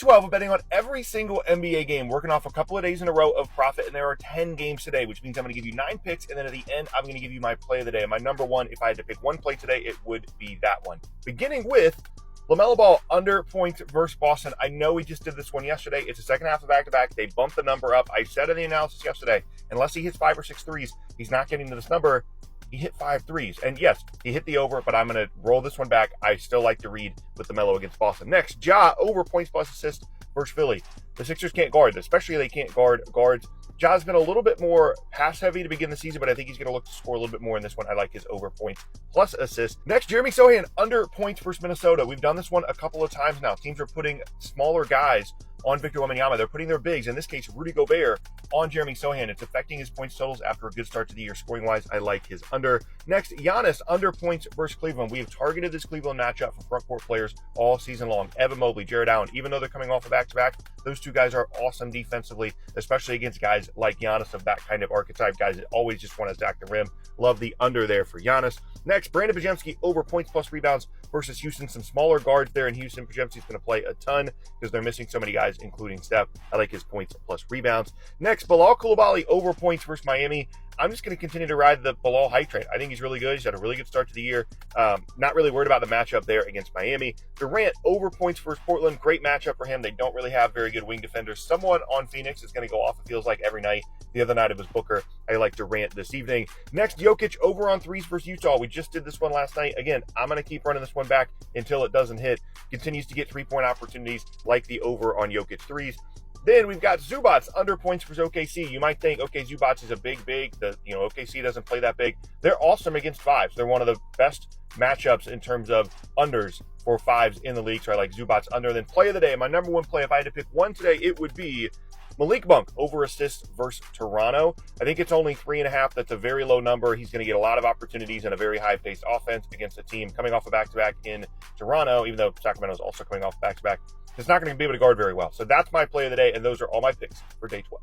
12 of betting on every single NBA game, working off a couple of days in a row of profit, and there are 10 games today, which means I'm going to give you 9 picks, and then at the end, I'm going to give you my play of the day. And my number one, if I had to pick one play today, it would be that one. Beginning with LaMelo Ball under points versus Boston. I know we just did this one yesterday. It's the second half of back-to-back. They bumped the number up. I said in the analysis yesterday, unless he hits 5 or 6 threes, he's not getting to this number. He hit 5 threes. And yes, he hit the over, but I'm going to roll this one back. I still like to read with LaMelo against Boston. Next, Ja over points plus assists versus Philly. The Sixers can't guard, especially they can't guard guards. Ja's been a little bit more pass heavy to begin the season, but I think he's going to look to score a little bit more in this one. I like his over points plus assists. Next, Jeremy Sochan under points versus Minnesota. We've done this one a couple of times now. Teams are putting smaller guys on Victor Wembanyama. They're putting their bigs, in this case, Rudy Gobert, on Jeremy Sochan. It's affecting his points totals after a good start to the year. Scoring-wise, I like his under. Next, Giannis under points versus Cleveland. We have targeted this Cleveland matchup for front court players all season long. Evan Mobley, Jared Allen, even though they're coming off a back-to-back, those two guys are awesome defensively, especially against guys like Giannis of that kind of archetype, guys that always just want to attack the rim. Love the under there for Giannis. Next, Brandon Podziemski over points plus rebounds versus Houston. Some smaller guards there in Houston. Podziemski's going to play a ton because they're missing so many guys, including Steph. I like his points plus rebounds. Next, Bilal Coulibaly over points versus Miami. I'm just going to continue to ride the Bilal hype train. I think he's really good. He's had a really good start to the year. Not really worried about the matchup there against Miami. Durant over points versus Portland. Great matchup for him. They don't really have very good wing defenders. Someone on Phoenix is going to go off, it feels like, every night. The other night it was Booker. I like Durant this evening. Next, Jokic over on threes versus Utah. We just did this one last night. Again, I'm going to keep running this one back until it doesn't hit. Continues to get three-point opportunities, like the over on Jokic threes. Then we've got Zubac under points versus OKC. You might think, okay, Zubac is a big. OKC doesn't play that big. They're awesome against fives. They're one of the best matchups in terms of unders for fives in the league. So I like Zubac under. Then play of the day. My number one play, if I had to pick one today, it would be Malik Monk over assists versus Toronto. I think it's only 3.5. That's a very low number. He's going to get a lot of opportunities in a very high-paced offense against a team coming off a back-to-back in Toronto, even though Sacramento is also coming off back-to-back. It's not going to be able to guard very well. So that's my play of the day, and those are all my picks for day 12.